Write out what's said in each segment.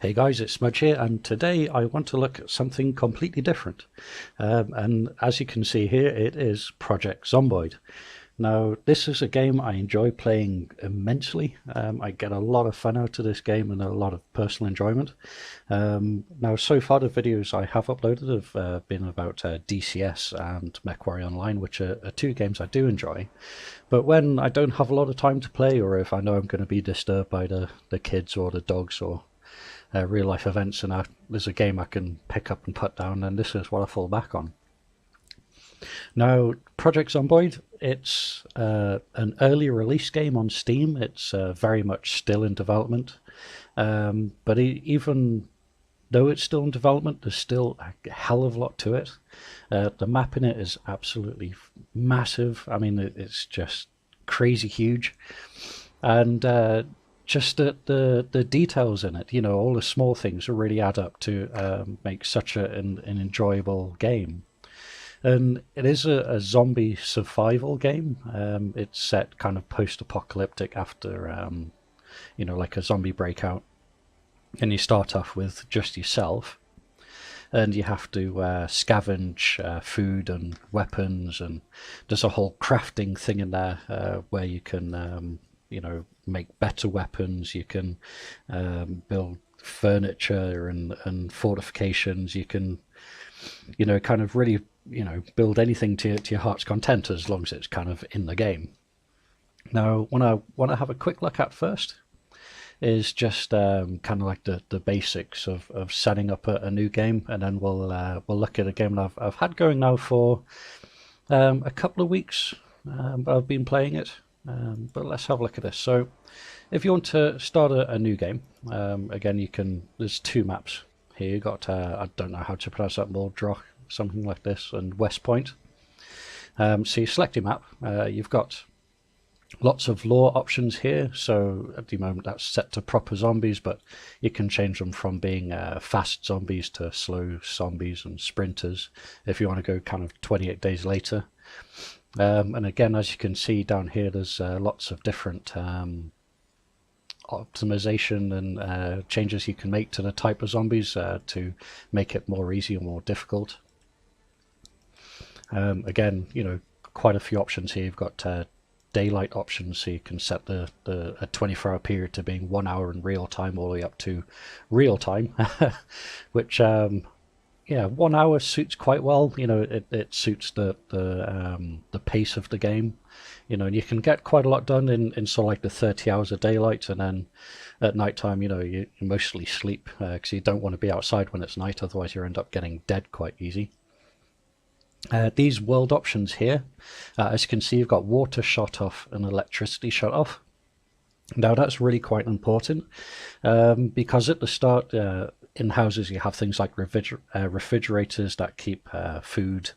Hey guys, it's Smudge here, and today I want to look at something completely different. And as you can see here, it is Project Zomboid. Now, this is a game I enjoy playing immensely. I get a lot of fun out of this game and a lot of personal enjoyment. Now, so far the videos I have uploaded have been about DCS and MechWarrior Online, which are two games I do enjoy. But when I don't have a lot of time to play, or if I know I'm going to be disturbed by the kids or the dogs or real life events, and there's a game I can pick up and put down, and this is what I fall back on. Now, Project Zomboid, it's an early release game on Steam. It's very much still in development, but even though it's still in development, there's still a hell of a lot to it. The map in it is absolutely massive. I mean, it's just crazy huge, and just the details in it, all the small things really add up to make such an enjoyable game. And it is a zombie survival game. It's set kind of post-apocalyptic after, like a zombie breakout. And you start off with just yourself. And you have to scavenge food and weapons. And there's a whole crafting thing in there where you can, make better weapons. You can build furniture and fortifications. You can, kind of really build anything to your heart's content as long as it's kind of in the game. Now, what I want to have a quick look at first is just kind of like the basics of setting up a new game, and then we'll look at a game that I've had going now for a couple of weeks. I've been playing it, but let's have a look at this. So, if you want to start a new game, again, there's two maps here. You got I don't know how to pronounce that, Mordroch, something like this, and West Point. So you select your map. You've got lots of lore options here. So at the moment that's set to proper zombies, but you can change them from being fast zombies to slow zombies and sprinters if you want to go kind of 28 days later. And again, as you can see down here, there's lots of different optimization and changes you can make to the type of zombies to make it more easy or more difficult. Again, quite a few options here. You've got daylight options, so you can set a 24-hour period to being 1 hour in real time all the way up to real time, which 1 hour suits quite well. It suits the pace of the game. And you can get quite a lot done in sort of like the 30 hours of daylight, and then at night time, you mostly sleep because you don't want to be outside when it's night, otherwise you end up getting dead quite easy. These world options here, as you can see, you've got water shut off and electricity shut off. Now that's really quite important because at the start in houses you have things like refrigerators that keep food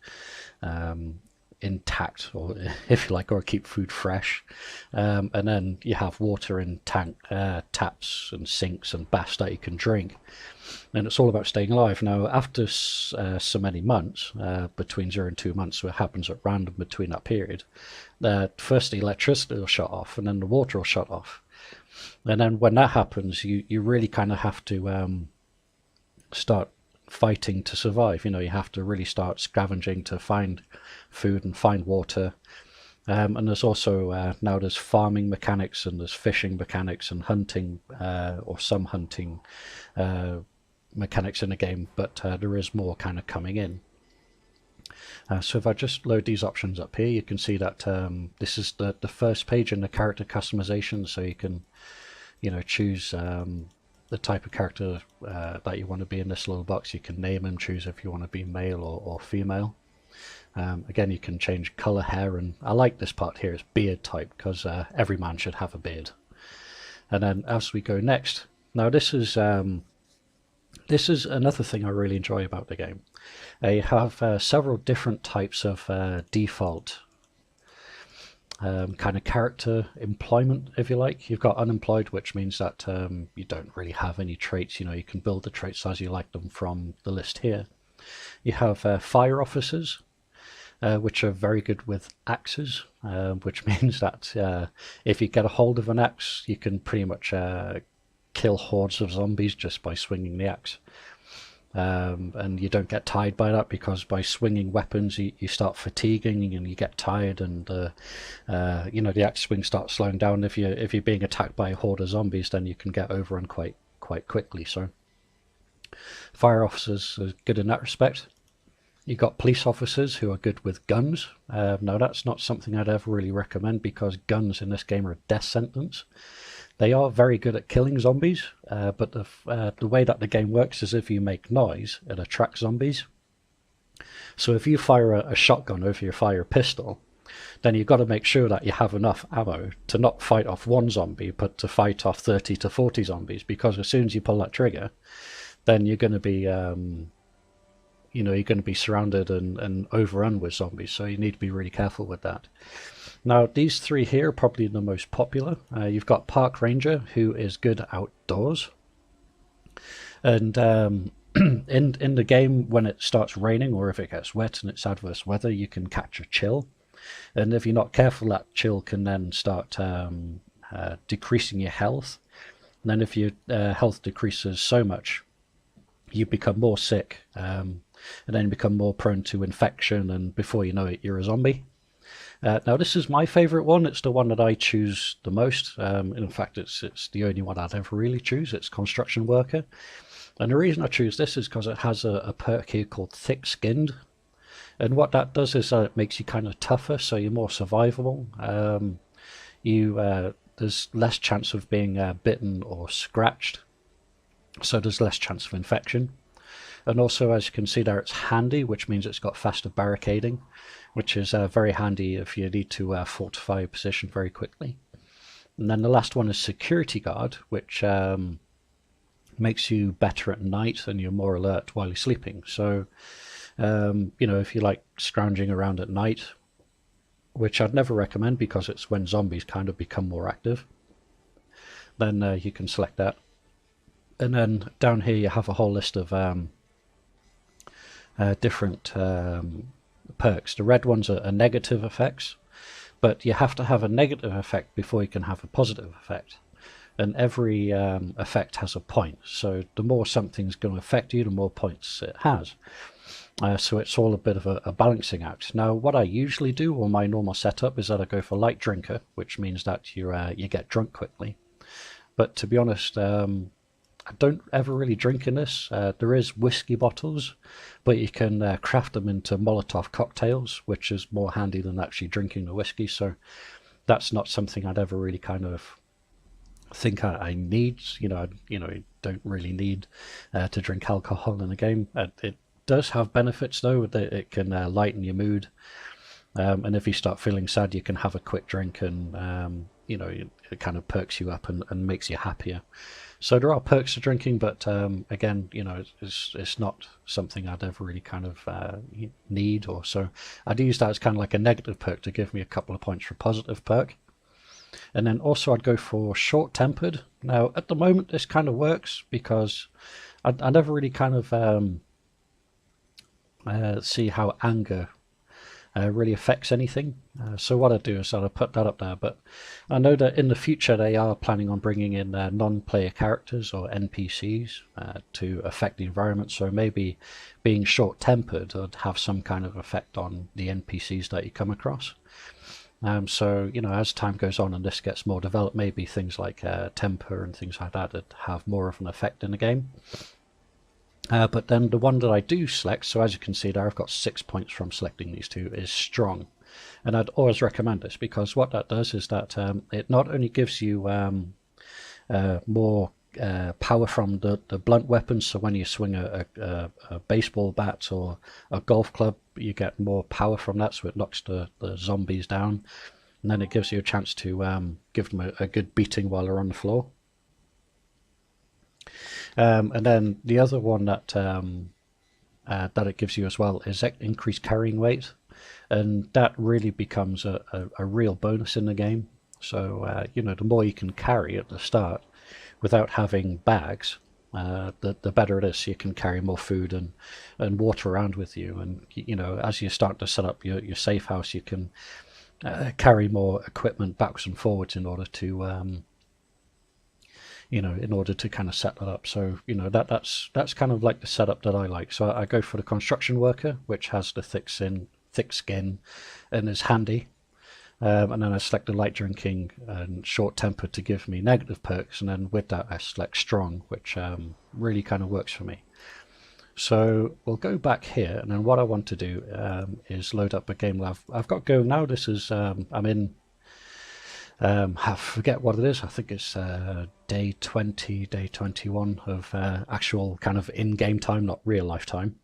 intact, or if you like, or keep food fresh, and then you have water in taps and sinks and baths that you can drink, and it's all about staying alive. Now after so many months, between 0 and 2 months, so it happens at random between that period, first the electricity will shut off and then the water will shut off, and then when that happens you really kind of have to start fighting to survive. You have to really start scavenging to find food and find water, and there's also now there's farming mechanics and there's fishing mechanics and hunting, or some hunting mechanics in the game, but there is more kind of coming in. So if I just load these options up here, you can see that this is the first page in the character customization, so you can choose the type of character that you want to be in this little box. You can name him, choose if you want to be male or female. Again, you can change color, hair, and I like this part here, it's beard type, because every man should have a beard. And then as we go next, now this is another thing I really enjoy about the game. You have several different types of default kind of character employment, if you like. You've got unemployed, which means that you don't really have any traits. You can build the traits as you like them from the list here. You have fire officers, which are very good with axes, which means that if you get a hold of an axe, you can pretty much kill hordes of zombies just by swinging the axe. And you don't get tired by that, because by swinging weapons you start fatiguing and you get tired, and you know, the axe swing starts slowing down. If you're being attacked by a horde of zombies, then you can get overrun quite quickly. So fire officers are good in that respect. You've got police officers who are good with guns. Now that's not something I'd ever really recommend, because guns in this game are a death sentence. They are very good at killing zombies, but the way that the game works is if you make noise, it attracts zombies. So if you fire a shotgun, or if you fire a pistol, then you've got to make sure that you have enough ammo to not fight off one zombie, but to fight off 30 to 40 zombies, because as soon as you pull that trigger, then you're going to be, you know, you're going to be surrounded and overrun with zombies, so you need to be really careful with that. Now, these three here are probably the most popular. You've got Park Ranger, who is good outdoors. And in the game, when it starts raining, or if it gets wet and it's adverse weather, you can catch a chill. And if you're not careful, that chill can then start decreasing your health. And then if your health decreases so much, you become more sick, and then become more prone to infection, and before you know it, you're a zombie. Now this is my favourite one. It's the one that I choose the most. In fact, it's the only one I'd ever really choose. It's Construction Worker. And the reason I choose this is because it has a perk here called Thick Skinned. And what that does is it makes you kind of tougher, so you're more survivable. There's less chance of being bitten or scratched, so there's less chance of infection. And also, as you can see there, it's handy, which means it's got faster barricading, which is very handy if you need to fortify a position very quickly. And then the last one is Security Guard, which makes you better at night and you're more alert while you're sleeping. So, you know, if you like scrounging around at night, which I'd never recommend because it's when zombies kind of become more active, then you can select that. And then down here you have a whole list of different perks. The red ones are negative effects, but you have to have a negative effect before you can have a positive effect. And every effect has a point, so the more something's going to affect you, the more points it has. So it's all a bit of a balancing act. Now, what I usually do, or my normal setup, is that I go for light drinker, which means that you get drunk quickly. But to be honest, I don't ever really drink in this. There is whiskey bottles, but you can craft them into Molotov cocktails, which is more handy than actually drinking the whiskey. So that's not something I'd ever really kind of think I need. You know, don't really need to drink alcohol in a game. It does have benefits though. That it can lighten your mood, and if you start feeling sad, you can have a quick drink, and you know, it kind of perks you up and makes you happier. So there are perks to drinking, but again, you know, it's not something I'd ever really kind of need, or so I'd use that as kind of like a negative perk to give me a couple of points for a positive perk. And then also I'd go for short-tempered. Now at the moment this kind of works because I never really kind of see how anger really affects anything. So what I do is I'll put that up there, but I know that in the future they are planning on bringing in non-player characters or NPCs to affect the environment, so maybe being short-tempered would have some kind of effect on the NPCs that you come across. So, you know, as time goes on and this gets more developed, maybe things like temper and things like that would have more of an effect in the game. But then the one that I do select, so as you can see there, I've got 6 points from selecting these two, is strong. And I'd always recommend this because what that does is that it not only gives you more power from the blunt weapons, so when you swing a baseball bat or a golf club, you get more power from that, so it knocks the zombies down. And then it gives you a chance to give them a good beating while they're on the floor. And then the other one that that it gives you as well is increased carrying weight, and that really becomes a real bonus in the game. So you know, the more you can carry at the start without having bags, the better it is. So you can carry more food and water around with you, and you know, as you start to set up your safe house, you can carry more equipment backwards and forwards in order to in order to kind of set that up. So, that's kind of like the setup that I like. So I go for the construction worker, which has the thick skin and is handy. And then I select the light drinking and short tempered to give me negative perks. And then with that, I select strong, which really kind of works for me. So we'll go back here, and then what I want to do is load up a game that I've got going now. This is I'm in. I forget what it is. I think it's day 20, day 21 of actual kind of in-game time, not real life time.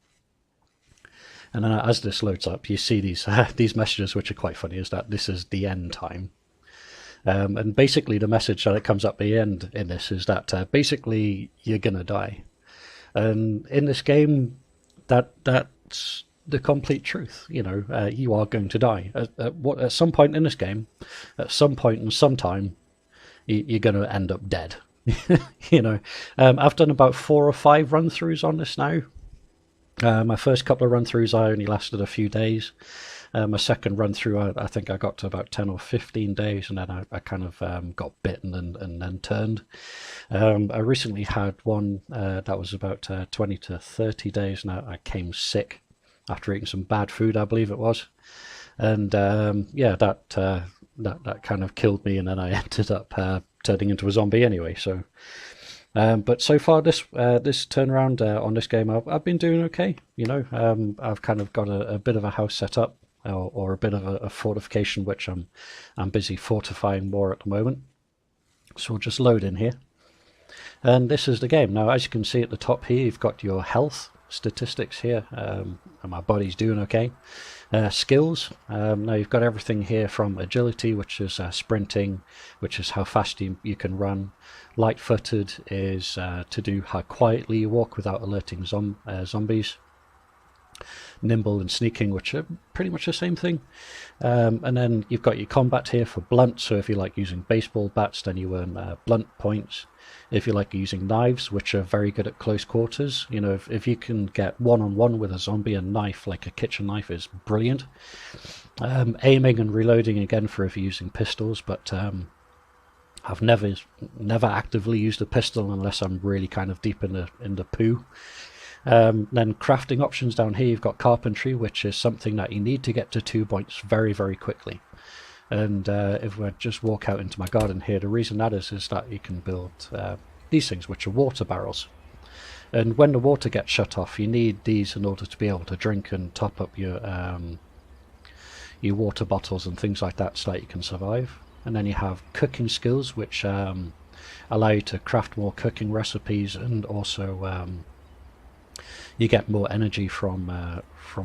And then as this loads up, you see these these messages, which are quite funny, is that this is the end time. And basically the message that it comes up at the end in this is that basically you're going to die. And in this game, that's the complete truth. You are going to die. At some point in this game, at some point in some time, you're going to end up dead. I've done about 4 or 5 run-throughs on this now. My first couple of run-throughs, I only lasted a few days. My second run-through, I think I got to about 10 or 15 days, and then I kind of got bitten and then turned. I recently had one that was about 20 to 30 days, and I came sick after eating some bad food, I believe it was. And that kind of killed me, and then I ended up turning into a zombie anyway. So, but so far this turnaround on this game, I've been doing okay. I've kind of got a bit of a house set up, or a bit of a fortification, which I'm busy fortifying more at the moment. So we'll just load in here, and this is the game. Now, as you can see at the top here, you've got your health statistics here, and my body's doing okay. Skills, now you've got everything here from agility, which is sprinting, which is how fast you can run. Light-footed is to do how quietly you walk without alerting zombies. Nimble and sneaking, which are pretty much the same thing. And then you've got your combat here for blunt, so if you like using baseball bats, then you earn blunt points. If you like using knives, which are very good at close quarters, if you can get one-on-one with a zombie, a knife like a kitchen knife is brilliant. Aiming and reloading again for if you're using pistols, but I've never actively used a pistol unless I'm really kind of deep in the poo. Then crafting options down here, you've got carpentry, which is something that you need to get to 2 points very, very quickly. And if we just walk out into my garden here, the reason that is that you can build these things, which are water barrels. And when the water gets shut off, you need these in order to be able to drink and top up your water bottles and things like that, so that you can survive. And then you have cooking skills, which allow you to craft more cooking recipes, and also you get more energy from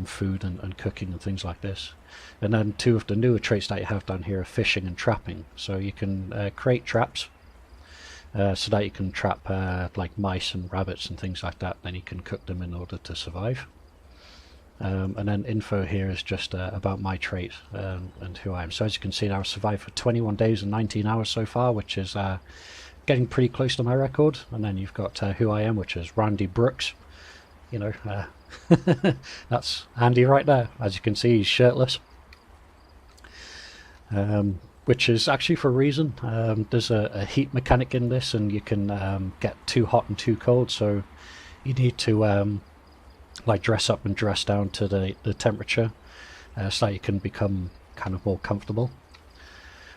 food and cooking and things like this. And then 2 of the newer traits that you have down here are fishing and trapping. So you can create traps so that you can trap like mice and rabbits and things like that. Then you can cook them in order to survive. And then info here is just about my trait and who I am. So as you can see now, I've survived for 21 days and 19 hours so far, which is getting pretty close to my record. And then you've got who I am, which is Randy Brooks. That's Andy right there. As you can see, he's shirtless, which is actually for a reason. There's a heat mechanic in this, and you can get too hot and too cold, so you need to like dress up and dress down to the temperature, so that you can become kind of more comfortable.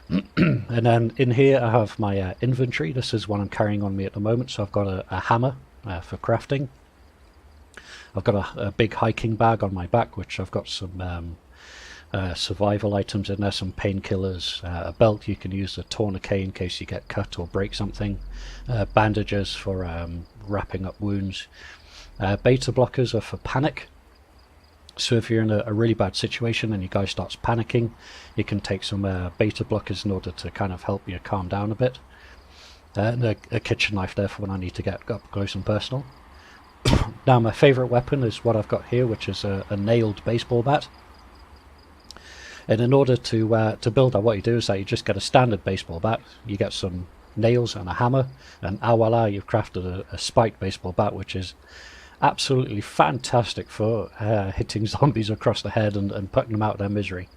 And then in here I have my inventory. This is what I'm carrying on me at the moment. So I've got a hammer for crafting. I've got a big hiking bag on my back, which I've got some survival items in there, some painkillers, a belt you can use, a tourniquet in case you get cut or break something, bandages for wrapping up wounds. Beta blockers are for panic. So if you're in a really bad situation and your guy starts panicking, you can take some beta blockers in order to kind of help you calm down a bit. And a kitchen knife there for when I need to get up close and personal. Now my favourite weapon is what I've got here, which is a nailed baseball bat. And in order to build that, what you do is that you just get a standard baseball bat, you get some nails and a hammer, and voila, you've crafted a spiked baseball bat, which is absolutely fantastic for hitting zombies across the head and putting them out of their misery.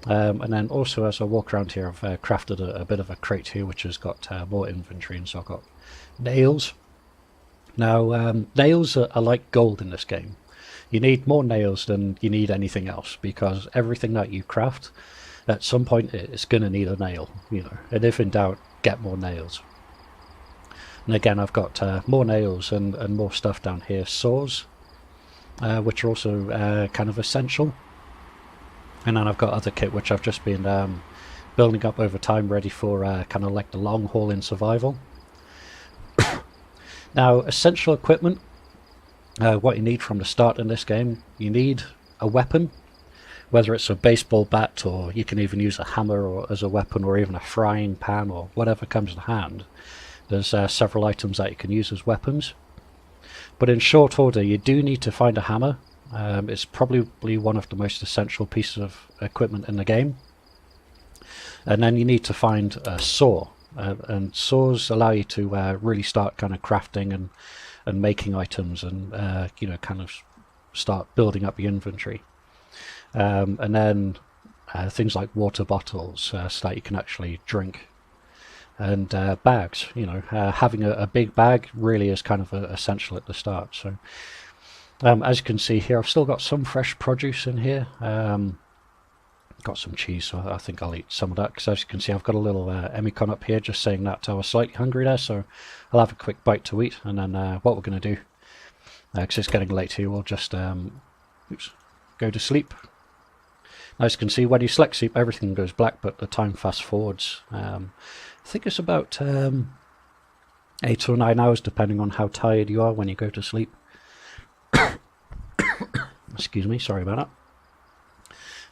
And then also, as I walk around here, I've crafted a bit of a crate here, which has got more inventory, and so I've got Nails. Now, nails are like gold in this game. You need more nails than you need anything else, because everything that you craft, at some point it's going to need a nail, and if in doubt, get more nails. And again, I've got more nails and more stuff down here. Saws, which are also kind of essential. And then I've got other kit which I've just been building up over time, ready for kind of like the long haul in survival. Now, essential equipment, what you need from the start in this game, you need a weapon, whether it's a baseball bat, or you can even use a hammer or as a weapon, or even a frying pan, or whatever comes to hand. There's several items that you can use as weapons. But in short order, you do need to find a hammer. It's probably one of the most essential pieces of equipment in the game. And then you need to find a saw. And saws allow you to really start kind of crafting and making items, and kind of start building up your inventory. And then things like water bottles, so that you can actually drink. And bags, having a big bag really is kind of essential at the start. So as you can see here, I've still got some fresh produce in here. Got some cheese, so I think I'll eat some of that, because as you can see, I've got a little Emicon up here just saying that I was slightly hungry there, so I'll have a quick bite to eat. And then what we're going to do, because it's getting late here, we'll just go to sleep. As you can see, when you select sleep, everything goes black, but the time fast forwards. I think it's about 8 or 9 hours, depending on how tired you are when you go to sleep. Excuse me, sorry about that.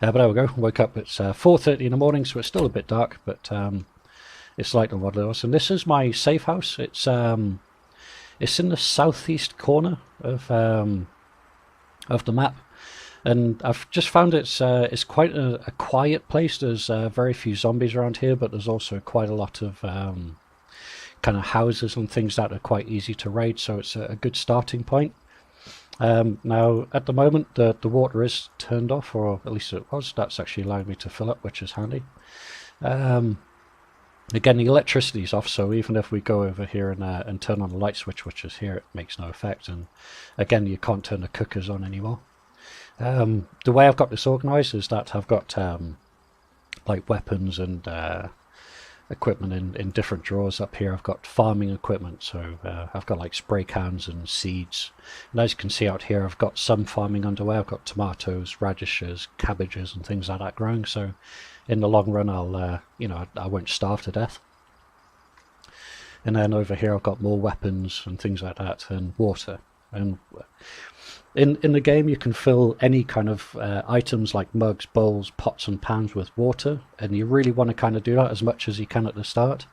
But there we go, woke up, it's 4:30 in the morning, so it's still a bit dark, but it's lighter than what it was. And this is my safe house. It's in the southeast corner of the map, and I've just found it's quite a quiet place. There's very few zombies around here, but there's also quite a lot of kind of houses and things that are quite easy to raid, so it's a good starting point. Now, at the moment, the water is turned off, or at least it was. That's actually allowing me to fill up, which is handy. Again, the electricity's off, so even if we go over here and turn on the light switch, which is here, it makes no effect. And again, you can't turn the cookers on anymore. The way I've got this organised is that I've got like weapons and equipment in different drawers. Up here I've got farming equipment, so I've got like spray cans and seeds, and as you can see out here, I've got some farming underway. I've got tomatoes, radishes, cabbages and things like that growing, so in the long run I'll I won't starve to death. And then over here I've got more weapons and things like that, and water. And in the game you can fill any kind of items like mugs, bowls, pots and pans with water, and you really want to kind of do that as much as you can at the start,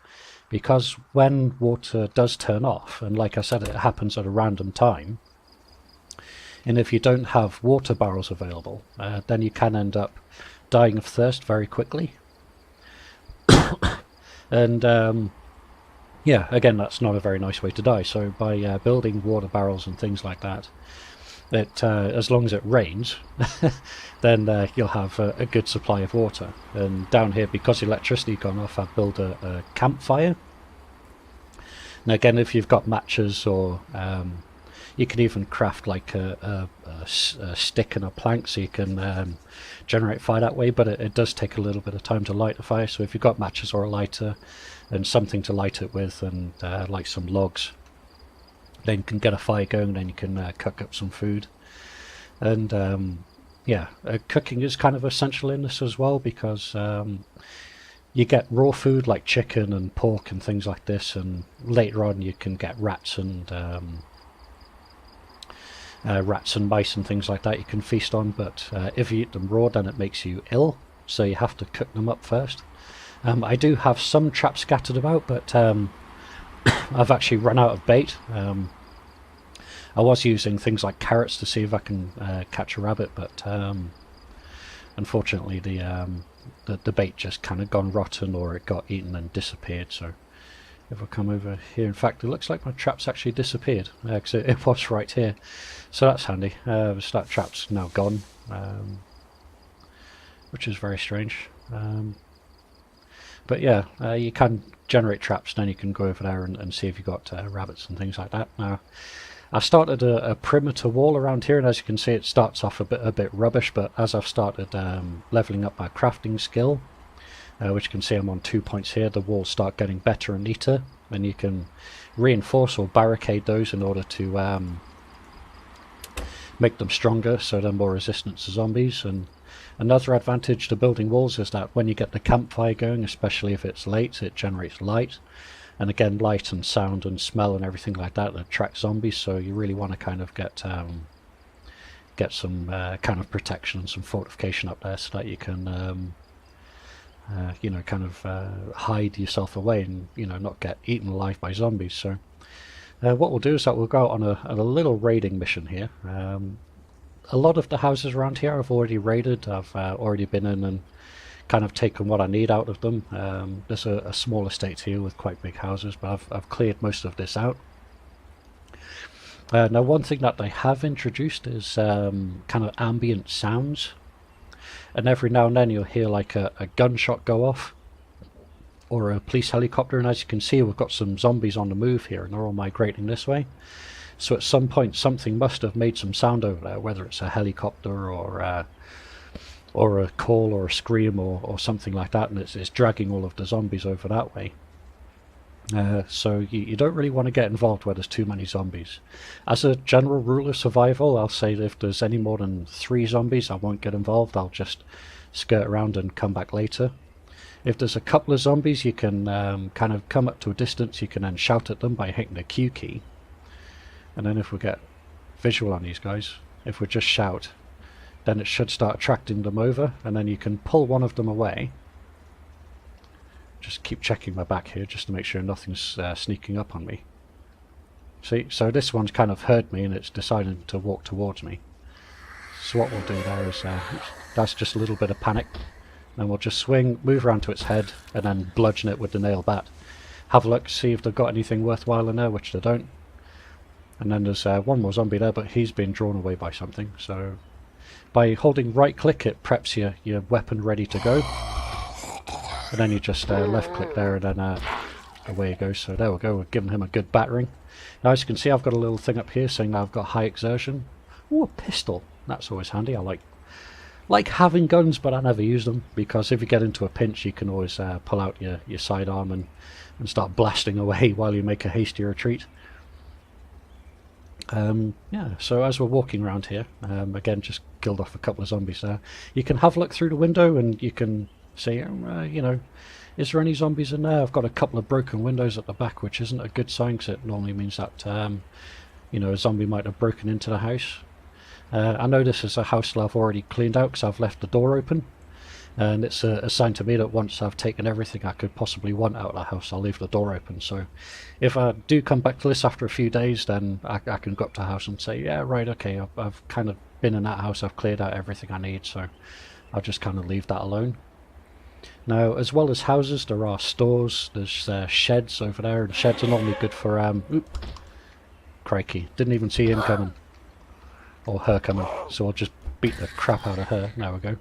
because when water does turn off, and like I said, it happens at a random time, and if you don't have water barrels available, then you can end up dying of thirst very quickly. And yeah, again, that's not a very nice way to die. So by building water barrels and things like that, as long as it rains, then you'll have a good supply of water. And down here, because the electricity gone off, I've built a campfire. Now again, if you've got matches, or you can even craft like a stick and a plank, so you can generate fire that way, but it does take a little bit of time to light a fire. So if you've got matches or a lighter and something to light it with, and like some logs, then you can get a fire going, then you can cook up some food. And yeah, cooking is kind of essential in this as well, because you get raw food like chicken and pork and things like this, and later on you can get rats and mice and things like that you can feast on, but if you eat them raw, then it makes you ill, so you have to cook them up first. I do have some traps scattered about, but I've actually run out of bait. I was using things like carrots to see if I can catch a rabbit, but unfortunately the bait just kind of gone rotten, or it got eaten and disappeared. So if I come over here, in fact, it looks like my trap's actually disappeared, because it was right here, so that's handy. That trap's now gone, which is very strange. But yeah, you can generate traps, then you can go over there and see if you've got rabbits and things like that. Now, I've started a perimeter wall around here, and as you can see, it starts off a bit rubbish, but as I've started leveling up my crafting skill, which you can see I'm on 2 points here, the walls start getting better and neater, and you can reinforce or barricade those in order to make them stronger so they're more resistant to zombies. And another advantage to building walls is that when you get the campfire going, especially if it's late, it generates light. And again, light and sound and smell and everything like that attract zombies, so you really want to kind of get some kind of protection and some fortification up there so that you can you know, kind of hide yourself away and, you know, not get eaten alive by zombies. So what we'll do is that we'll go out on a little raiding mission here. A lot of the houses around here I've already raided. I've already been in and kind of taken what I need out of them. There's a small estate here with quite big houses, but I've cleared most of this out. Now, one thing that they have introduced is kind of ambient sounds, and every now and then you'll hear like a gunshot go off or a police helicopter, and as you can see, we've got some zombies on the move here and they're all migrating this way. So at some point something must have made some sound over there, whether it's a helicopter or a call or a scream or something like that, and it's dragging all of the zombies over that way. So you don't really want to get involved where there's too many zombies. As a general rule of survival, I'll say that if there's any more than 3 zombies, I won't get involved. I'll just skirt around and come back later. If there's a couple of zombies, you can kind of come up to a distance. You can then shout at them by hitting the Q key. And then if we get visual on these guys, if we just shout, then it should start attracting them over, and then you can pull one of them away. Just keep checking my back here just to make sure nothing's sneaking up on me. See, so this one's kind of heard me and it's decided to walk towards me. So what we'll do there is, that's just a little bit of panic. Then we'll just swing, move around to its head, and then bludgeon it with the nail bat. Have a look, see if they've got anything worthwhile in there, which they don't. And then there's one more zombie there, but he's been drawn away by something. So by holding right click, it preps your weapon ready to go. And then you just left click there, and then away it goes. So there we go, we're giving him a good battering. Now as you can see, I've got a little thing up here saying that I've got high exertion. Ooh, a pistol. That's always handy. I like having guns, but I never use them, because if you get into a pinch you can always pull out your sidearm and start blasting away while you make a hasty retreat. Yeah, so as we're walking around here, again, just killed off a couple of zombies there. You can have a look through the window and you can see, you know, is there any zombies in there? I've got a couple of broken windows at the back, which isn't a good sign, because it normally means that, you know, a zombie might have broken into the house. I know this is a house that I've already cleaned out because I've left the door open, and it's a sign to me that once I've taken everything I could possibly want out of the house, I'll leave the door open. So if I do come back to this after a few days, then I can go up to the house and say, yeah, right, okay, I've kind of been in that house, I've cleared out everything I need, so I'll just kind of leave that alone. Now, as well as houses, there are stores, there's sheds over there, and sheds are normally good for, oop, crikey, didn't even see him coming, or her coming, so I'll just beat the crap out of her. There we go.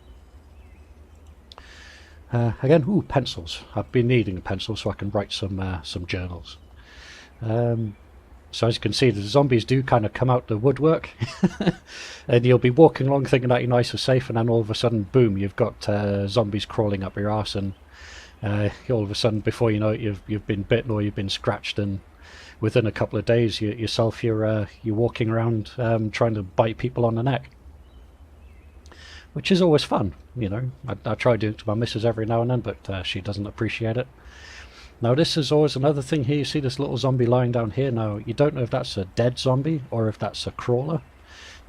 Again, ooh, pencils. I've been needing a pencil so I can write some journals. So as you can see, the zombies do kind of come out the woodwork, and you'll be walking along thinking that you're nice and safe, and then all of a sudden, boom, you've got zombies crawling up your arse, and all of a sudden, before you know it, you've been bitten or you've been scratched, and within a couple of days, you're walking around trying to bite people on the neck, which is always fun, you know. I try doing it to my missus every now and then, but she doesn't appreciate it. Now this is always another thing here. You see this little zombie lying down here. Now you don't know if that's a dead zombie or if that's a crawler.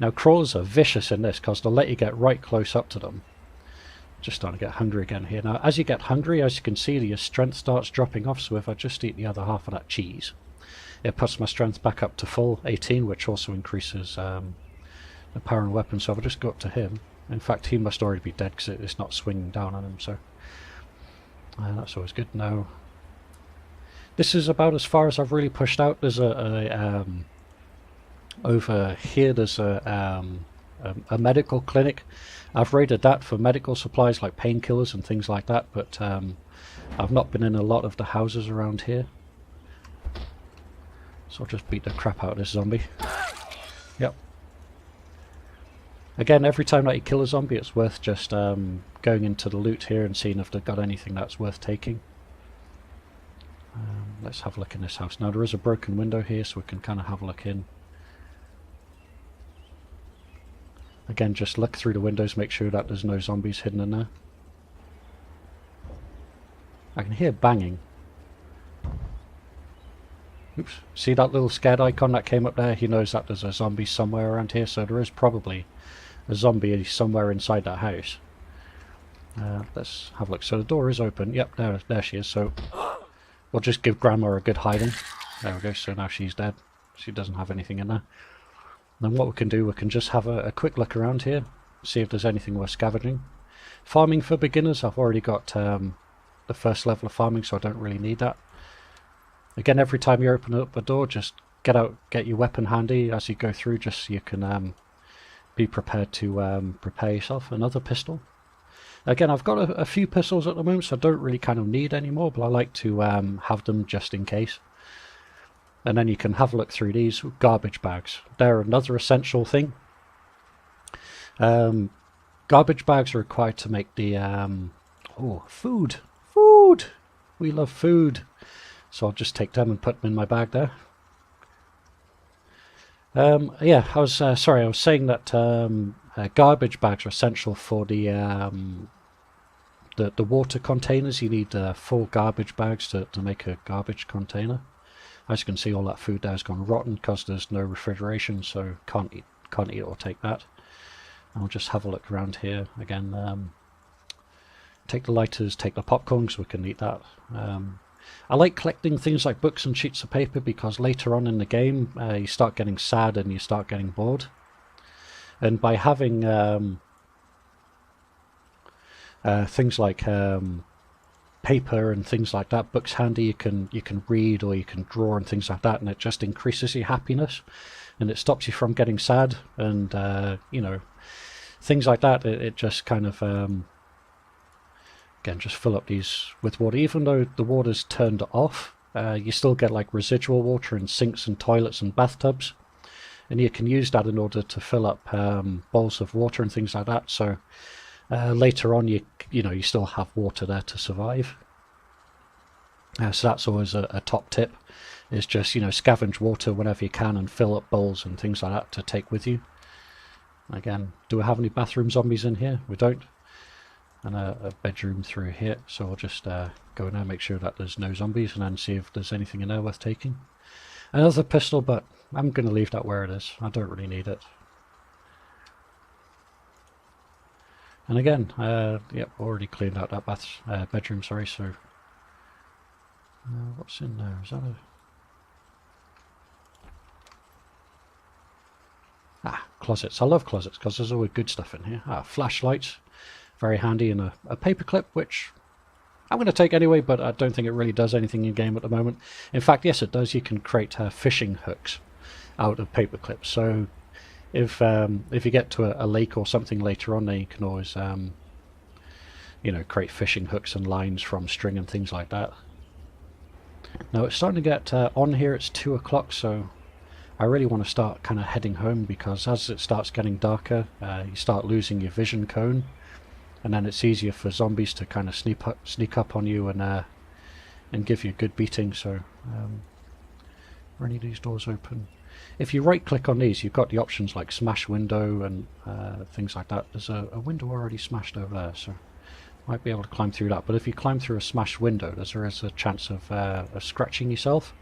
Now crawlers are vicious in this because they'll let you get right close up to them. Just starting to get hungry again here. Now as you get hungry, as you can see, your strength starts dropping off. So if I just eat the other half of that cheese, it puts my strength back up to full 18, which also increases the power and weapon. So if I just go up to him, in fact he must already be dead because it's not swinging down on him, so that's always good. Now this is about as far as I've really pushed out. There's over here there's a a medical clinic. I've raided that for medical supplies like painkillers and things like that, but I've not been in a lot of the houses around here. So I'll just beat the crap out of this zombie. Yep. Again, every time that you kill a zombie, it's worth just going into the loot here and seeing if they've got anything that's worth taking. Let's have a look in this house. Now there is a broken window here, so we can kind of have a look in. Again, just look through the windows, make sure that there's no zombies hidden in there. I can hear banging. Oops. See that little scared icon that came up there? He knows that there's a zombie somewhere around here, so there is probably a zombie somewhere inside that house. Let's have a look. So the door is open. Yep, there she is. So we'll just give Grandma a good hiding. There we go. So now she's dead. She doesn't have anything in there. Then what we can do, we can just have a quick look around here, see if there's anything worth scavenging. Farming for beginners, I've already got the first level of farming, so I don't really need that. Again, every time you open up a door, just get your weapon handy as you go through, just so you can be prepared to prepare yourself. Another pistol. Again, I've got a few pistols at the moment, so I don't really kind of need any more, but I like to have them just in case. And then you can have a look through these garbage bags. They're another essential thing. Garbage bags are required to make the food. We love food. So I'll just take them and put them in my bag there. Yeah, I was sorry. I was saying that garbage bags are essential for the water containers. You need 4 garbage bags to make a garbage container. As you can see, all that food there has gone rotten because there's no refrigeration, so can't eat or take that. And we'll just have a look around here again. Take the lighters, take the popcorn, so we can eat that. I like collecting things like books and sheets of paper because later on in the game you start getting sad and you start getting bored. And by having things like paper and things like that, books handy, you can read or you can draw and things like that, and it just increases your happiness and it stops you from getting sad, and you know, things like that. It just kind of again, just fill up these with water. Even though the water's turned off, you still get like residual water in sinks and toilets and bathtubs, and you can use that in order to fill up bowls of water and things like that. So later on, you still have water there to survive. So that's always a top tip, is just scavenge water whenever you can and fill up bowls and things like that to take with you. Again, do we have any bathroom zombies in here? We don't. And a bedroom through here, so I'll just go in there, make sure that there's no zombies, and then see if there's anything in there worth taking. Another pistol, but I'm going to leave that where it is. I don't really need it. And again, yep, already cleaned out that bedroom, sorry, so... what's in there? Is that a... closets. I love closets, because there's always good stuff in here. Flashlights. Very handy, and a paperclip, which I'm going to take anyway, but I don't think it really does anything in game at the moment. In fact, yes, it does. You can create fishing hooks out of paperclips. So if you get to a lake or something later on, then you can always create fishing hooks and lines from string and things like that. Now it's starting to get on here. It's 2 o'clock, so I really want to start kind of heading home, because as it starts getting darker, you start losing your vision cone. And then it's easier for zombies to kind of sneak up on you and give you a good beating. So, are any of these doors open? If you right click on these, you've got the options like smash window and things like that. There's a window already smashed over there, so might be able to climb through that. But if you climb through a smashed window, there is a chance of scratching yourself.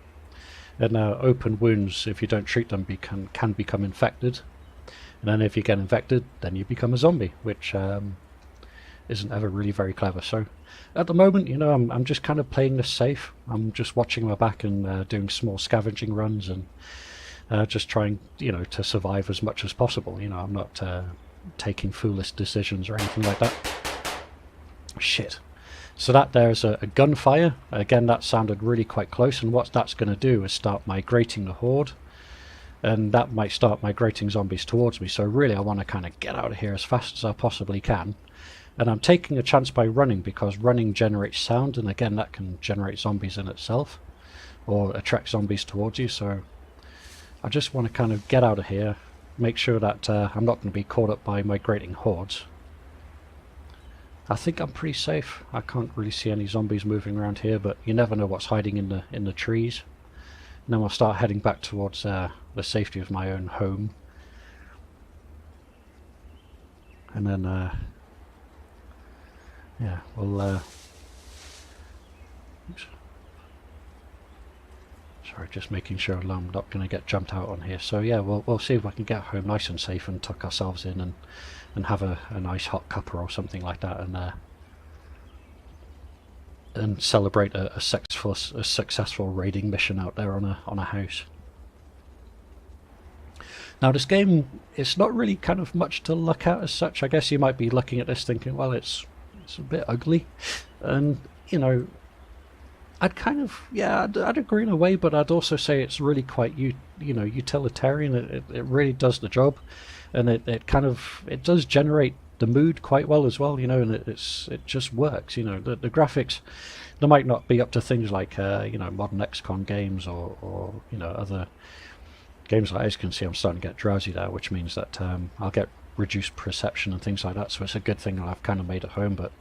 And open wounds, if you don't treat them, can become infected. And then if you get infected, then you become a zombie, which isn't ever really very clever. So at the moment, I'm just kind of playing this safe. I'm just watching my back and doing small scavenging runs and just trying, to survive as much as possible. I'm not taking foolish decisions or anything like that. Shit. So that there's a gunfire. Again, that sounded really quite close, and what that's going to do is start migrating the horde. and that might start migrating zombies towards me. So really I want to kind of get out of here as fast as I possibly can. And I'm taking a chance by running, because running generates sound, and again that can generate zombies in itself, or attract zombies towards you. So I just want to kind of get out of here, make sure that I'm not going to be caught up by migrating hordes. I think I'm pretty safe. I can't really see any zombies moving around here, but you never know what's hiding in the trees. And then I'll start heading back towards the safety of my own home. And then, yeah, we'll... oops. Sorry, just making sure I'm not going to get jumped out on here. So yeah, we'll see if I can get home nice and safe and tuck ourselves in and have a nice hot cuppa or something like that, and celebrate a successful raiding mission out there on a house. Now this game, it's not really kind of much to look at as such. I guess you might be looking at this thinking, well, it's a bit ugly, and you know, I'd kind of, yeah, I'd agree in a way, but I'd also say it's really quite utilitarian. It really does the job, and it does generate the mood quite well as well, and it just works. The graphics, they might not be up to things like modern XCOM games or other games. Like, as you can see, I'm starting to get drowsy there, which means that I'll get reduced perception and things like that, so it's a good thing that I've kind of made at home. But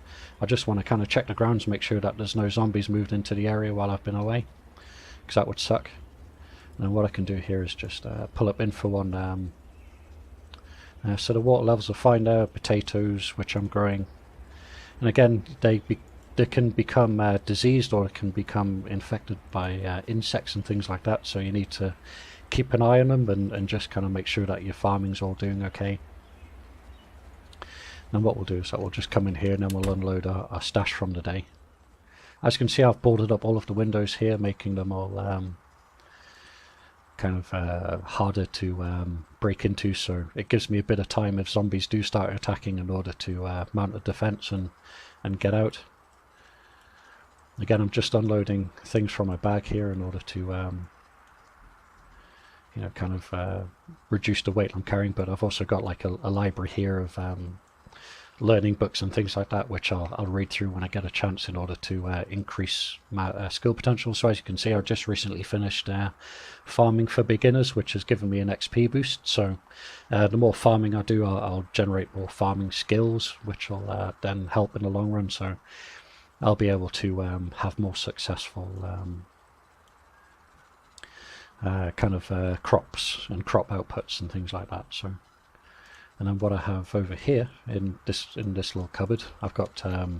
I just want to kind of check the grounds, make sure that there's no zombies moved into the area while I've been away, because that would suck. And then what I can do here is just pull up info on so the water levels are fine there, potatoes which I'm growing, and again they can become diseased, or they can become infected by insects and things like that, so you need to keep an eye on them and just kind of make sure that your farming's all doing okay. And what we'll do is that we'll just come in here and then we'll unload our stash from the day. As you can see, I've boarded up all of the windows here, making them all kind of harder to break into, so it gives me a bit of time if zombies do start attacking in order to mount a defense and get out. Again, I'm just unloading things from my bag here in order to kind of reduce the weight I'm carrying, but I've also got like a library here of learning books and things like that, which I'll read through when I get a chance in order to increase my skill potential. So as you can see, I've just recently finished farming for beginners, which has given me an XP boost. So the more farming I do, I'll generate more farming skills, which will then help in the long run. So I'll be able to have more successful kind of crops and crop outputs and things like that. So, and then what I have over here in this little cupboard, I've got a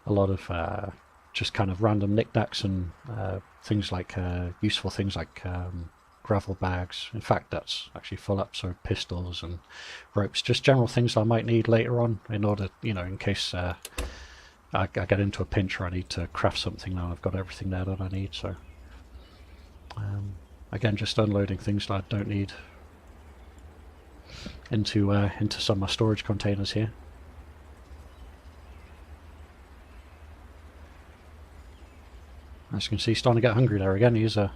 lot of just kind of random knickknacks and things like useful things like gravel bags. In fact, that's actually full up, so pistols and ropes, just general things I might need later on in order, in case I get into a pinch or I need to craft something. Now I've got everything there that I need. So again, just unloading things that I don't need into some of my storage containers here. As you can see, he's starting to get hungry there again. He's a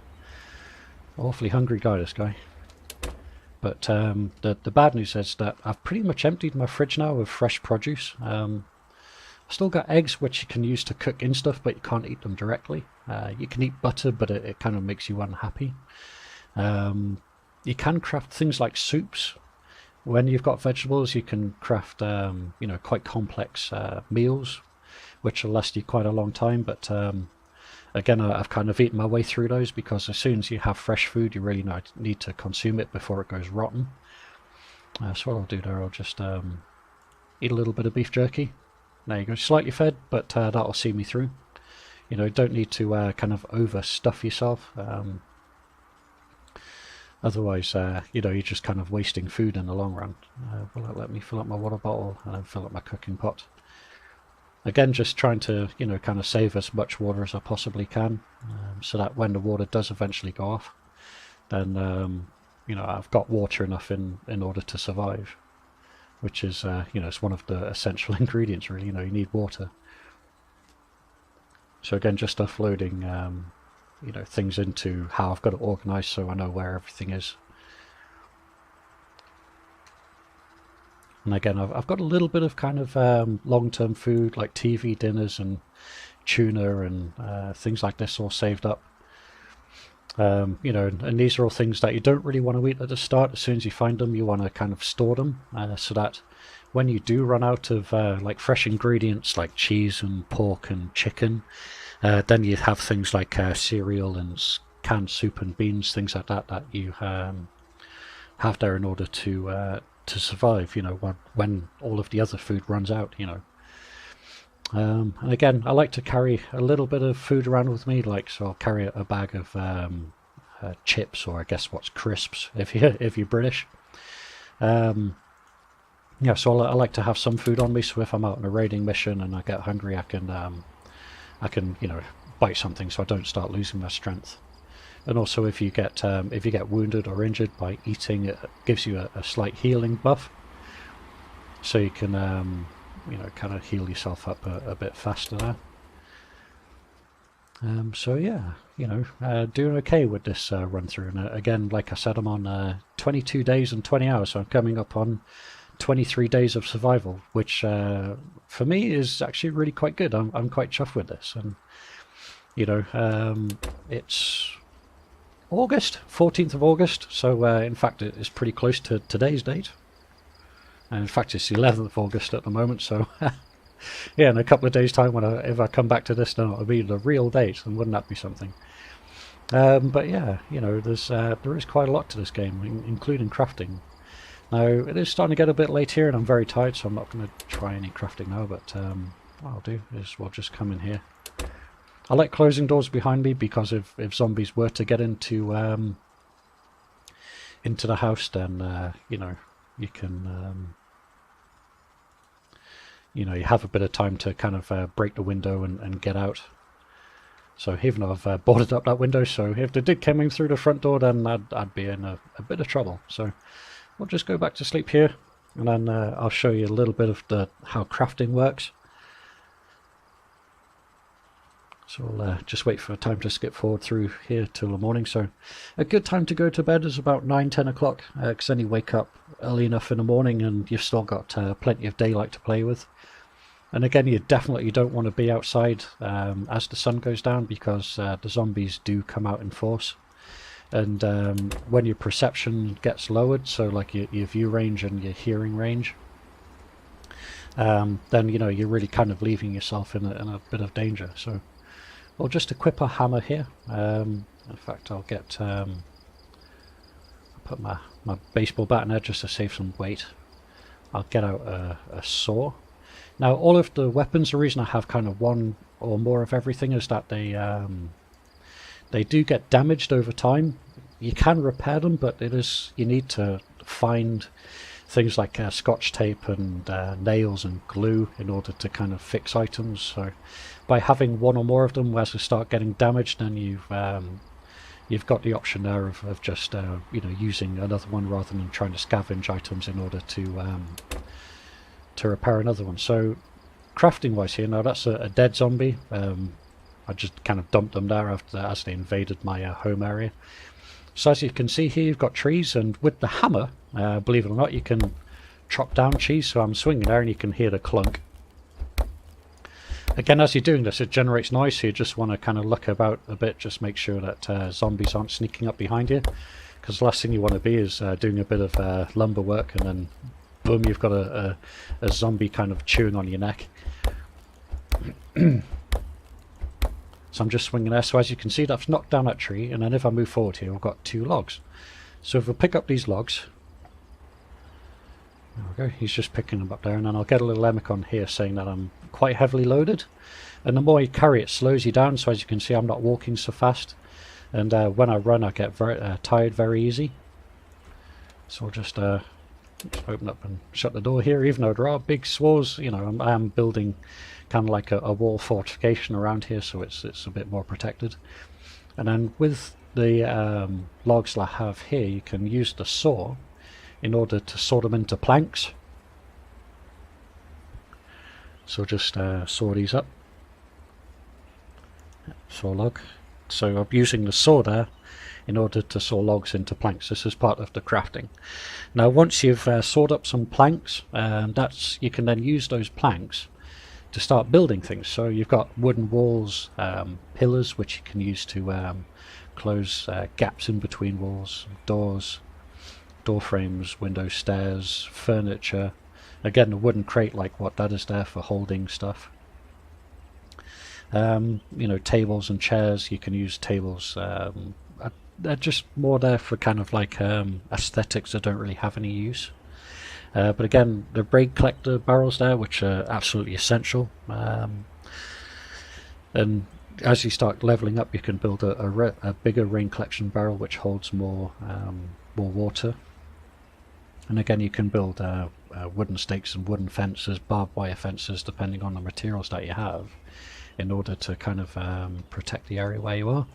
awfully hungry guy, this guy. But the bad news is that I've pretty much emptied my fridge now of fresh produce. I've still got eggs which you can use to cook in stuff, but you can't eat them directly. You can eat butter, but it kind of makes you unhappy. You can craft things like soups. When you've got vegetables, you can craft quite complex meals, which will last you quite a long time. But again, I've kind of eaten my way through those, because as soon as you have fresh food, you really need to consume it before it goes rotten. So what I'll do there, I'll just eat a little bit of beef jerky. There you go, slightly fed, but that'll see me through. Don't need to kind of overstuff yourself. Otherwise, you're just kind of wasting food in the long run. Will it let me fill up my water bottle and then fill up my cooking pot? Again, just trying to, kind of save as much water as I possibly can, so that when the water does eventually go off, then, I've got water enough in order to survive, which is, it's one of the essential ingredients, really. You need water. So again, just offloading you know, things into how I've got it organised so I know where everything is. And again, I've got a little bit of kind of long-term food like TV dinners and tuna and things like this all saved up. You know, and these are all things that you don't really want to eat at the start. As soon as you find them, you want to kind of store them so that when you do run out of like fresh ingredients like cheese and pork and chicken, then you have things like cereal and canned soup and beans, things like that that you have there in order to survive. You know, when all of the other food runs out. You know. And again, I like to carry a little bit of food around with me, like so I'll carry a bag of chips, or I guess what's crisps if you're British. Yeah, so I like to have some food on me, so if I'm out on a raiding mission and I get hungry, I can you know, bite something so I don't start losing my strength. And also, if you get wounded or injured by eating, it gives you a slight healing buff, so you can you know, kind of heal yourself up a bit faster now. So yeah, you know, doing okay with this run through. And again, like I said, I'm on 22 days and 20 hours, so I'm coming up on 23 days of survival, which for me is actually really quite good. I'm quite chuffed with this. And you know, it's August, 14th of August, so in fact it's pretty close to today's date. And in fact it's the 11th of August at the moment, so yeah, in a couple of days time, if I come back to this, then it'll be the real date, and wouldn't that be something? But yeah, you know, there is quite a lot to this game, including crafting. Now, it is starting to get a bit late here, and I'm very tired, so I'm not going to try any crafting now, but what I'll do is we'll just come in here. I like closing doors behind me, because if zombies were to get into the house, then, you know, you can... you know, you have a bit of time to kind of break the window and get out. So even though I've boarded up that window, so if they did come in through the front door, then I'd be in a bit of trouble. So we'll just go back to sleep here, and then I'll show you a little bit of how crafting works. So we'll just wait for time to skip forward through here till the morning. So a good time to go to bed is about 9-10 o'clock, because then you wake up early enough in the morning and you've still got plenty of daylight to play with. And again, you definitely don't want to be outside as the sun goes down, because the zombies do come out in force. And when your perception gets lowered, so like your view range and your hearing range, then you know, you're really kind of leaving yourself in a bit of danger. So we'll just equip a hammer here. In fact, I'll get I'll put my baseball bat in there just to save some weight. I'll get out a saw. Now, all of the weapons, the reason I have kind of one or more of everything is that they do get damaged over time. You can repair them, but you need to find things like scotch tape and nails and glue in order to kind of fix items. So by having one or more of them, as they start getting damaged, then you've got the option there of just you know, using another one rather than trying to scavenge items in order to repair another one. So crafting wise here, now that's a dead zombie. I just kind of dumped them there as they invaded my home area. So as you can see here, you've got trees, and with the hammer, believe it or not, you can chop down trees. So I'm swinging there and you can hear the clunk. Again, as you're doing this, it generates noise, so you just want to kind of look about a bit, just make sure that zombies aren't sneaking up behind you, because the last thing you want to be is doing a bit of lumber work and then boom, you've got a zombie kind of chewing on your neck. So I'm just swinging there. So as you can see, that's knocked down that tree, and then if I move forward here, I've got 2 logs. So if I pick up these logs, there we go, he's just picking them up there, and then I'll get a little emoticon here saying that I'm quite heavily loaded. And the more you carry, it slows you down. So as you can see, I'm not walking so fast, and when I run, I get very tired very easy. So I'll just open up and shut the door here, even though there are big swaths. You know, I am building kind of like a wall fortification around here, so it's a bit more protected. And then with the logs I have here, you can use the saw in order to saw them into planks. So just saw these up. Saw log. So I'm using the saw there in order to saw logs into planks. This is part of the crafting. Now once you've sawed up some planks, you can then use those planks to start building things. So you've got wooden walls, pillars which you can use to close gaps in between walls, doors, door frames, windows, stairs, furniture. Again, a wooden crate like what that is there for holding stuff. You know, tables and chairs. You can use tables. They're just more there for kind of like aesthetics that don't really have any use. But again, the rain collector barrels there, which are absolutely essential. And as you start leveling up, you can build a bigger rain collection barrel which holds more water. And again, you can build wooden stakes and wooden fences, barbed wire fences, depending on the materials that you have, in order to kind of protect the area where you are.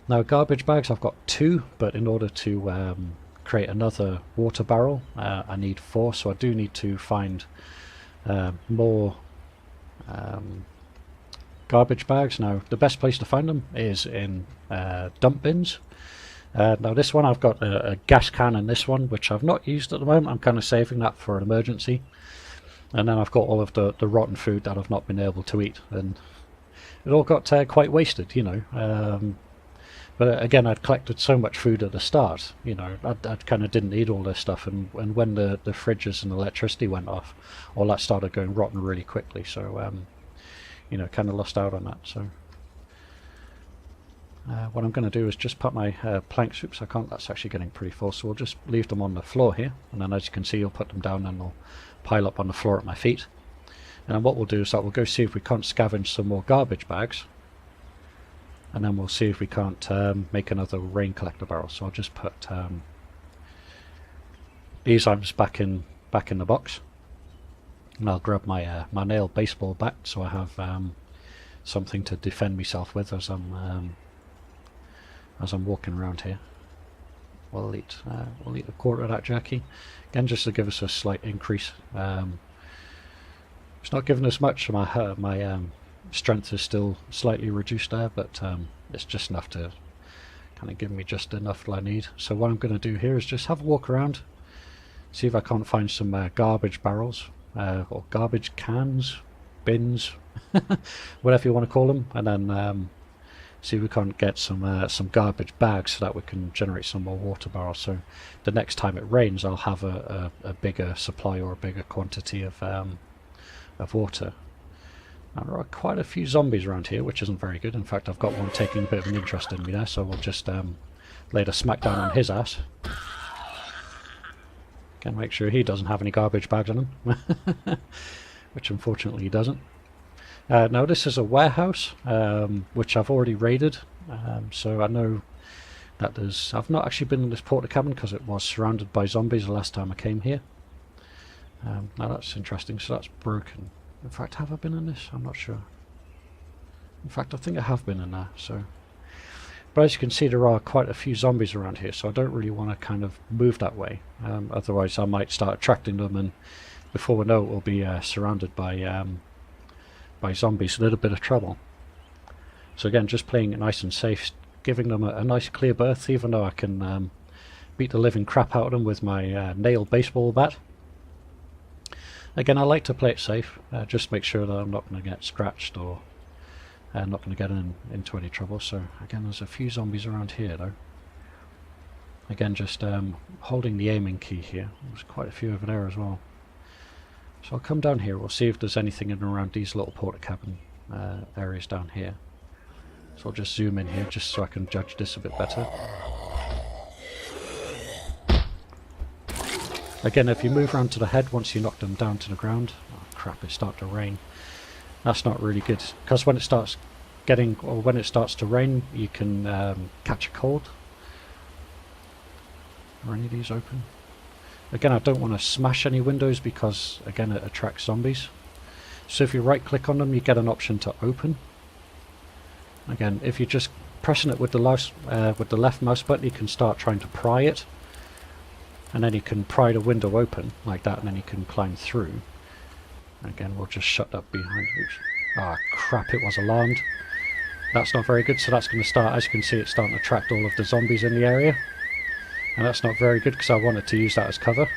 Now garbage bags, I've got 2, but in order to create another water barrel I need 4, so I do need to find more garbage bags. Now the best place to find them is in dump bins. Now this one I've got a gas can in this one, which I've not used at the moment. I'm kind of saving that for an emergency. And then I've got all of the rotten food that I've not been able to eat, and it all got quite wasted, you know. But again, I'd collected so much food at the start, you know, I kind of didn't need all this stuff, and when the fridges and electricity went off, all that started going rotten really quickly, so you know, kind of lost out on that. So what I'm going to do is just put my planks, oops, I can't, that's actually getting pretty full, so we'll just leave them on the floor here, and then as you can see, you'll put them down and they'll pile up on the floor at my feet. And then what we'll do is that we'll go see if we can't scavenge some more garbage bags, and then we'll see if we can't make another rain collector barrel. So I'll just put these items back in the box, and I'll grab my my nail baseball bat, so I have something to defend myself with as I'm walking around here. We'll eat a quarter of that jerky again, just to give us a slight increase. It's not giving us much. My strength is still slightly reduced there, but it's just enough to kind of give me just enough that I need. So what I'm going to do here is just have a walk around, see if I can't find some garbage barrels or garbage cans, bins, whatever you want to call them, and then see if we can't get some garbage bags so that we can generate some more water barrels. So the next time it rains, I'll have a bigger supply or a bigger quantity of water. Now, there are quite a few zombies around here, which isn't very good. In fact, I've got one taking a bit of an interest in me there, so we'll just lay the smackdown on his ass. Again, make sure he doesn't have any garbage bags on him, which unfortunately he doesn't. Now this is a warehouse, which I've already raided, so I know that I've not actually been in this porta cabin because it was surrounded by zombies the last time I came here. Now that's interesting, so that's broken. In fact, have I been in this? I'm not sure. In fact, I think I have been in there, so... But as you can see, there are quite a few zombies around here, so I don't really want to kind of move that way. Otherwise I might start attracting them, and before we know it, we'll be surrounded by zombies. A little bit of trouble. So again, just playing it nice and safe, giving them a nice clear berth, even though I can beat the living crap out of them with my nail baseball bat. Again, I like to play it safe, just make sure that I'm not going to get scratched or not going to get into any trouble. So again, there's a few zombies around here though. Again, just holding the aiming key here. There's quite a few over there as well. So I'll come down here, we'll see if there's anything in and around these little porta cabin areas down here. So I'll just zoom in here just so I can judge this a bit better. Again, if you move around to the head once you knock them down to the ground... Oh crap, it's starting to rain. That's not really good, because when it starts to rain, you can catch a cold. Are any of these open? Again, I don't want to smash any windows because, again, it attracts zombies. So if you right click on them, you get an option to open. Again, if you're just pressing it with the left mouse button, you can start trying to pry it. And then you can pry the window open like that, and then you can climb through. Again, we'll just shut that behind. Oops. Ah, crap, it was alarmed. That's not very good, so that's going to start, as you can see, it's starting to attract all of the zombies in the area. And that's not very good because I wanted to use that as cover.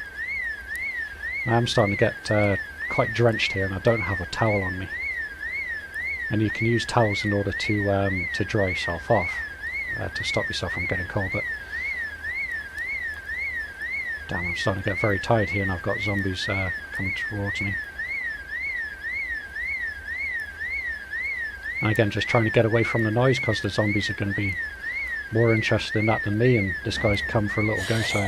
I am starting to get quite drenched here and I don't have a towel on me. And you can use towels in order to dry yourself off, to stop yourself from getting cold, but damn, I'm starting to get very tired here and I've got zombies coming towards me. And again, just trying to get away from the noise because the zombies are going to be more interested in that than me, and this guy's come for a little go, so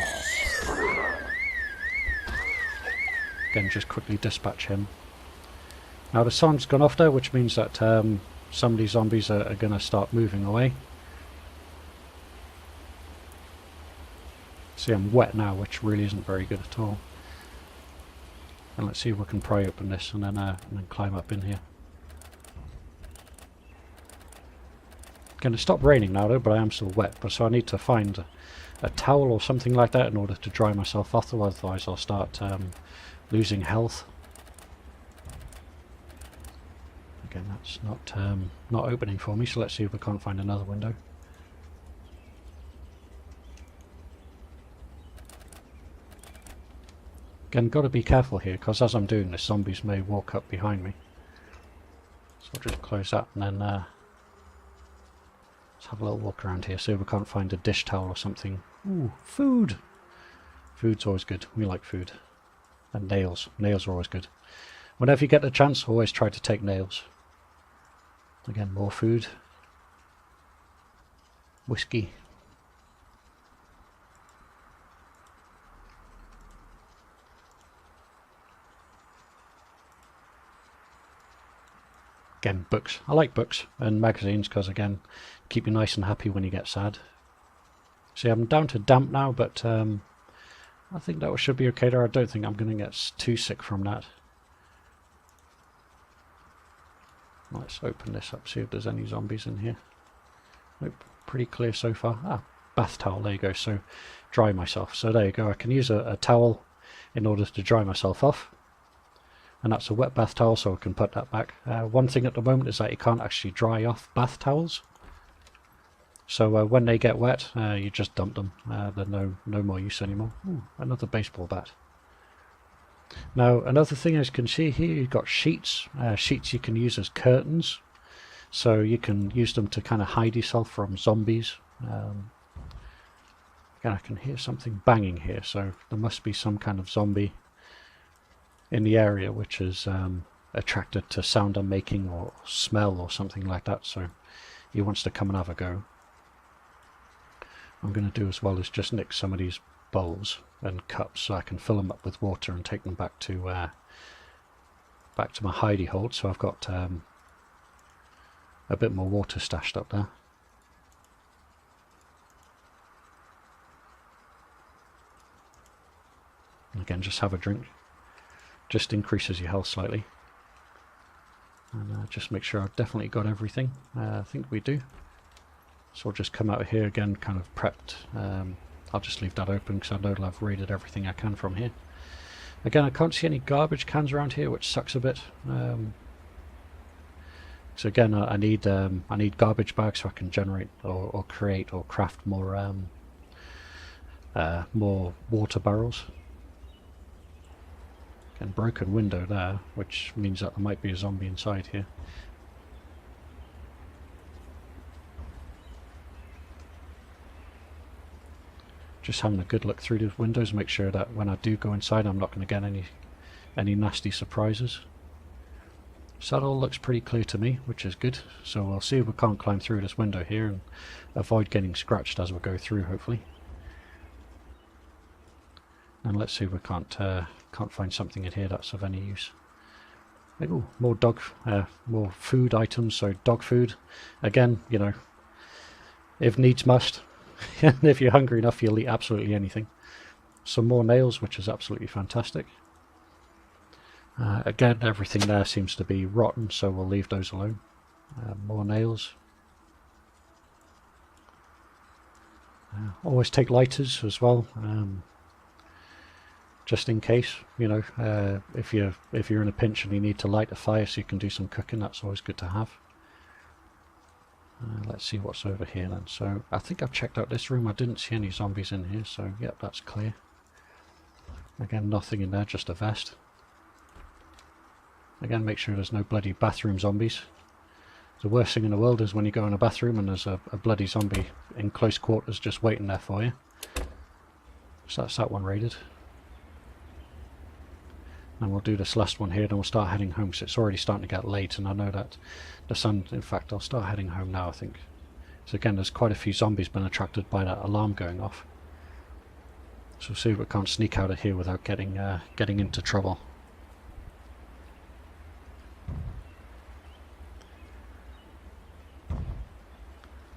again, just quickly dispatch him. Now the sun's gone off there, which means that some of these zombies are going to start moving away. See, I'm wet now, which really isn't very good at all. And let's see if we can pry open this and then climb up in here. Going to stop raining now though, but I am still wet, so I need to find a towel or something like that in order to dry myself off, otherwise I'll start losing health. Again, that's not opening for me, so let's see if we can't find another window. Again, got to be careful here, because as I'm doing this, zombies may walk up behind me. So I'll just close that and then let's have a little walk around here, see if we can't find a dish towel or something. Ooh, food! Food's always good. We like food. And nails. Nails are always good. Whenever you get the chance, always try to take nails. Again, more food. Whiskey. Again, books. I like books and magazines because, again, keep you nice and happy when you get sad. See, I'm down to damp now, but I think that should be okay there. I don't think I'm going to get too sick from that. Let's open this up, see if there's any zombies in here. Nope, pretty clear so far. Ah, bath towel, there you go, so dry myself. So there you go, I can use a towel in order to dry myself off. And that's a wet bath towel, so I can put that back. One thing at the moment is that you can't actually dry off bath towels. So when they get wet, you just dump them. They're no more use anymore. Ooh, another baseball bat. Now, another thing, as you can see here, you've got sheets. Sheets you can use as curtains. So you can use them to kind of hide yourself from zombies. Again, I can hear something banging here, so there must be some kind of zombie in the area which is attracted to sound I'm making or smell or something like that, so he wants to come and have a go. What I'm going to do as well is just nick some of these bowls and cups so I can fill them up with water and take them back to my hidey hole. So I've got a bit more water stashed up there. And again, just have a drink. Just increases your health slightly. And just make sure I've definitely got everything. I think we do. So I'll just come out of here again, kind of prepped. I'll just leave that open because I know I've raided everything I can from here. Again, I can't see any garbage cans around here, which sucks a bit. So again, I need garbage bags so I can generate or create or craft more water barrels. Again, broken window there, which means that there might be a zombie inside here. Just having a good look through the windows, make sure that when I do go inside I'm not going to get any nasty surprises. So that all looks pretty clear to me, which is good. So we'll see if we can't climb through this window here and avoid getting scratched as we go through, hopefully. And let's see if we can't find something in here that's of any use. Ooh, more food items, so dog food. Again, you know, if needs must. If you're hungry enough, you'll eat absolutely anything. Some more nails, which is absolutely fantastic. Again, everything there seems to be rotten, so we'll leave those alone. More nails. Always take lighters as well, just in case. You know, if you're in a pinch and you need to light a fire so you can do some cooking, that's always good to have. Let's see what's over here then. So I think I've checked out this room. I didn't see any zombies in here, so yep, that's clear. Again, nothing in there, just a vest. Again, make sure there's no bloody bathroom zombies. The worst thing in the world is when you go in a bathroom and there's a bloody zombie in close quarters just waiting there for you. So that's that one raided. And we'll do this last one here, then we'll start heading home, so it's already starting to get late, and I know that the sun, in fact, I'll start heading home now, I think. So again, there's quite a few zombies been attracted by that alarm going off. So we'll see if we can't sneak out of here without getting into trouble.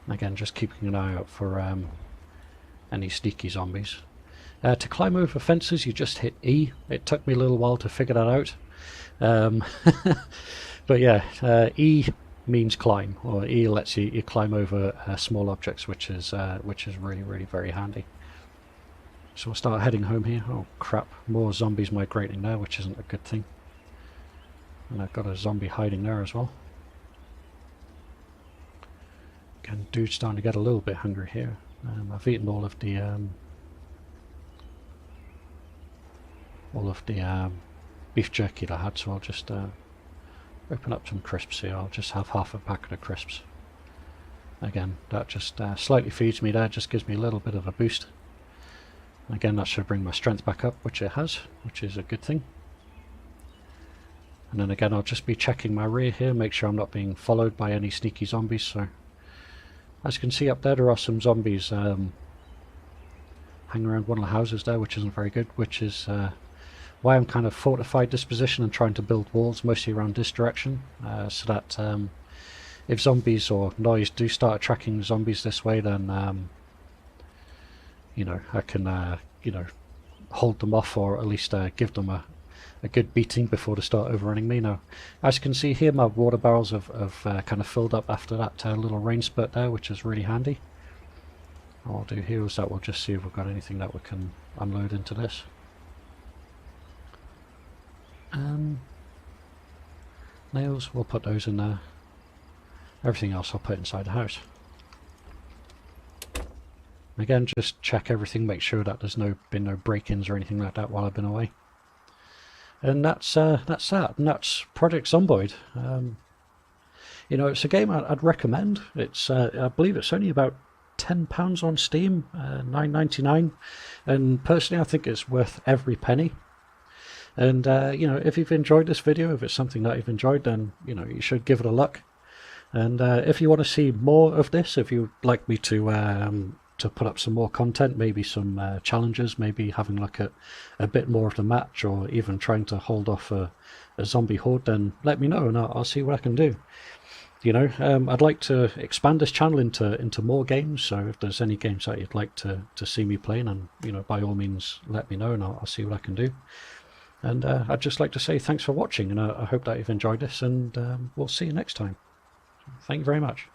Again, just keeping an eye out for any sneaky zombies. To climb over fences, you just hit E. It took me a little while to figure that out. But yeah, E means climb, or E lets you climb over small objects, which is really, really very handy. So we'll start heading home here. Oh crap, more zombies migrating there, which isn't a good thing. And I've got a zombie hiding there as well. Again, dude's starting to get a little bit hungry here. I've eaten all of the beef jerky that I had, so I'll just open up some crisps here. I'll just have half a packet of crisps. Again, that just slightly feeds me there, just gives me a little bit of a boost. Again, that should bring my strength back up, which it has, which is a good thing. And then again, I'll just be checking my rear here, make sure I'm not being followed by any sneaky zombies. So, as you can see up there, there are some zombies hanging around one of the houses there, which isn't very good, which is why I'm kind of fortified this position and trying to build walls mostly around this direction, so that if zombies or noise do start attracting zombies this way, then you know, I can you know, hold them off, or at least give them a good beating before they start overrunning me. Now, as you can see here, my water barrels have kind of filled up after that little rain spurt there, which is really handy. What I'll do here is that we'll just see if we've got anything that we can unload into this. Nails, we'll put those in there. Everything else I'll put inside the house. Again, just check everything, make sure that there's been no break-ins or anything like that while I've been away. And that's that, and that's Project Zomboid. You know, it's a game I'd recommend. It's I believe it's only about £10 on Steam, $9.99, and personally I think it's worth every penny. And you know, if you've enjoyed this video, if it's something that you've enjoyed, then you know, you should give it a look. And if you want to see more of this, if you'd like me to put up some more content, maybe some challenges, maybe having a look at a bit more of the match, or even trying to hold off a zombie horde, then let me know and I'll see what I can do. You know, I'd like to expand this channel into more games, so if there's any games that you'd like to see me playing, and you know, by all means let me know and I'll see what I can do. And I'd just like to say thanks for watching, and I hope that you've enjoyed this, and we'll see you next time. Thank you very much.